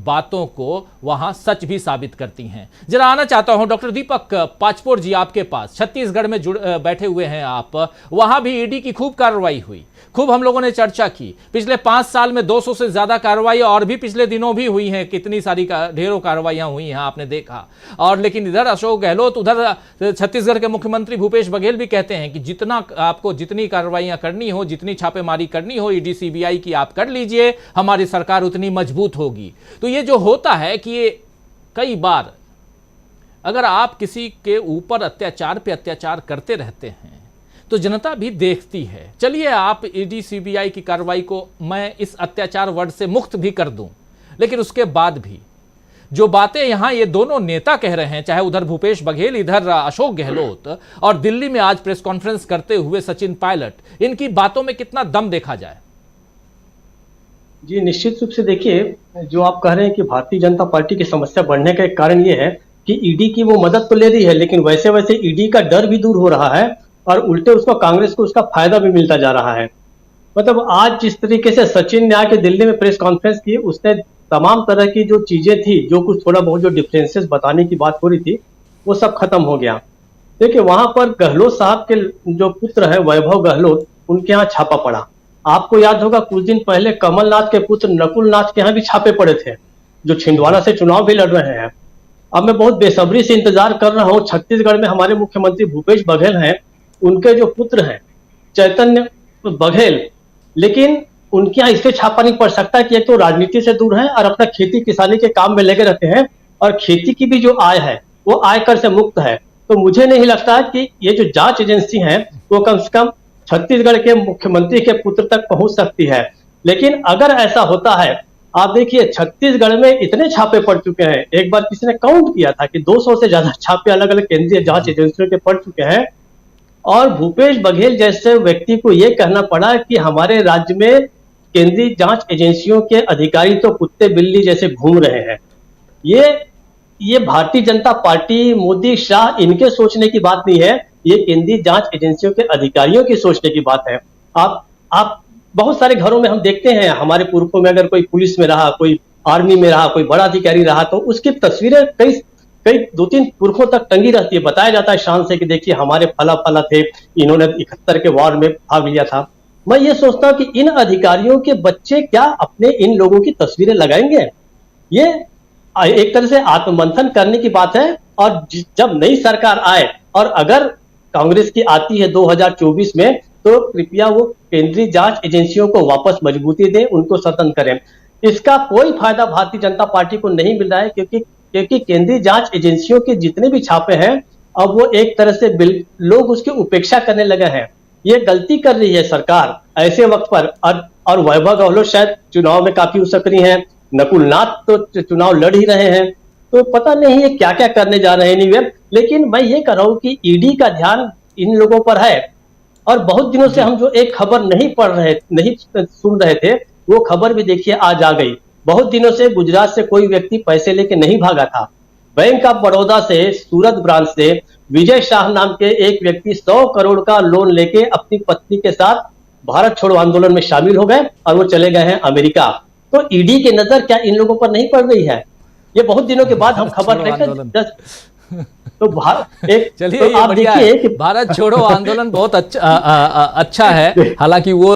बातों को वहां सच भी साबित करती हैं। जरा आना चाहता हूं डॉक्टर दीपक पाचपोर जी आपके पास, छत्तीसगढ़ में बैठे हुए हैं आप। वहां भी ईडी की खूब कार्रवाई हुई, खूब हम लोगों ने चर्चा की। पिछले 5 साल में 200 से ज्यादा कार्रवाई और भी पिछले दिनों भी हुई हैं, कितनी सारी ढेरों कार्रवाइयां हुई हैं आपने देखा। और लेकिन इधर अशोक गहलोत, उधर छत्तीसगढ़ के मुख्यमंत्री भूपेश बघेल भी कहते हैं कि जितनी कार्रवाइयां करनी हो, जितनी छापेमारी करनी हो ईडी सीबीआई की आप कर लीजिए, हमारी सरकार उतनी मजबूत होगी। तो ये जो होता है कि ये कई बार अगर आप किसी के ऊपर अत्याचार पे अत्याचार करते रहते हैं तो जनता भी देखती है। चलिए आप ईडी सीबीआई की कार्रवाई को मैं इस अत्याचार वर्ड से मुक्त भी कर दूं, लेकिन उसके बाद भी जो बातें यहां ये दोनों नेता कह रहे हैं, चाहे उधर भूपेश बघेल इधर अशोक गहलोत, और दिल्ली में आज प्रेस कॉन्फ्रेंस करते हुए सचिन पायलट, इनकी बातों में कितना दम देखा जाए? जी, निश्चित रूप से देखिए, जो आप कह रहे हैं कि भारतीय जनता पार्टी की समस्या बढ़ने का एक कारण ये है कि ईडी की वो मदद तो ले रही है, लेकिन वैसे वैसे ईडी का डर भी दूर हो रहा है और उल्टे उसको कांग्रेस को उसका फायदा भी मिलता जा रहा है। मतलब आज जिस तरीके से सचिन ने आके दिल्ली में प्रेस कॉन्फ्रेंस की, उसने तमाम तरह की जो चीजें थी, जो कुछ थोड़ा बहुत जो डिफरेंसेस बताने की बात हो रही थी, वो सब खत्म हो गया। देखिए, वहां पर गहलोत साहब के जो पुत्र है वैभव गहलोत, उनके यहाँ छापा पड़ा। आपको याद होगा कुछ दिन पहले कमलनाथ के पुत्र नकुल नाथ के यहाँ भी छापे पड़े थे, जो छिंदवाड़ा से चुनाव भी लड़ रहे हैं। अब मैं बहुत बेसब्री से इंतजार कर रहा हूँ, छत्तीसगढ़ में हमारे मुख्यमंत्री भूपेश बघेल हैं, उनके जो पुत्र हैं चैतन्य बघेल, लेकिन उनके यहाँ इससे छापा नहीं पड़ सकता कि एक तो राजनीति से दूर है और अपना खेती किसानी के काम में लगे रहते हैं, और खेती की भी जो आय है वो आयकर से मुक्त है। तो मुझे नहीं लगता कि ये जो जांच एजेंसी है वो कम से कम छत्तीसगढ़ के मुख्यमंत्री के पुत्र तक पहुंच सकती है। लेकिन अगर ऐसा होता है, आप देखिए छत्तीसगढ़ में इतने छापे पड़ चुके हैं, एक बार किसी ने काउंट किया था कि 200 से ज्यादा छापे अलग अलग केंद्रीय जांच एजेंसियों के पड़ चुके हैं, और भूपेश बघेल जैसे व्यक्ति को यह कहना पड़ा कि हमारे राज्य में केंद्रीय जांच एजेंसियों के अधिकारी तो कुत्ते बिल्ली जैसे घूम रहे हैं। ये भारतीय जनता पार्टी, मोदी, शाह, इनके सोचने की बात नहीं है, ये केंद्रीय जांच एजेंसियों के अधिकारियों की सोचने की बात है। आप बहुत सारे घरों में हम देखते हैं, हमारे पुरखों में अगर कोई पुलिस में रहा, कोई आर्मी में रहा, कोई बड़ा अधिकारी रहा, तो उसकी तस्वीरें कई 2-3 पुरखों तक टंगी रहती है। बताया जाता है शान से कि देखिए हमारे फला फला थे, इन्होंने 71 के वॉर में भाग लिया था। मैं ये सोचता हूं कि इन अधिकारियों के बच्चे क्या अपने इन लोगों की तस्वीरें लगाएंगे? ये एक तरह से आत्ममंथन करने की बात है। और जब नई सरकार आए, और अगर कांग्रेस की आती है 2024 में, तो कृपया वो केंद्रीय जांच एजेंसियों को वापस मजबूती दें, उनको स्वतंत्र करें। इसका कोई फायदा भारतीय जनता पार्टी को नहीं मिल रहा है, क्योंकि केंद्रीय जांच एजेंसियों के जितने भी छापे हैं, अब वो एक तरह से लोग उसकी उपेक्षा करने लगे हैं। ये गलती कर रही है सरकार ऐसे वक्त पर। और वैभव गहलोत शायद चुनाव में काफी सक्रिय हैं, नकुल नाथ तो चुनाव लड़ ही रहे हैं, तो पता नहीं है क्या क्या करने जा रहे हैं। लेकिन मैं ये कह रहा हूं कि ईडी का ध्यान इन लोगों पर है, और बहुत दिनों से हम जो एक खबर नहीं सुन रहे थे, वो खबर भी देखिए आज आ गई। बहुत दिनों से गुजरात से कोई व्यक्ति पैसे लेके नहीं भागा था। बैंक ऑफ बड़ौदा से, सूरत ब्रांच से विजय शाह नाम के एक व्यक्ति 100 करोड़ का लोन लेके अपनी पत्नी के साथ भारत छोड़ो आंदोलन में शामिल हो गए, और वो चले गए हैं अमेरिका। तो ईडी की नजर क्या इन लोगों पर नहीं पड़ रही है? ये बहुत दिनों के बाद हम खबर लेकर तो चलिए, तो आप देखिए कि भारत छोड़ो आंदोलन बहुत अच्छा है, हालांकि वो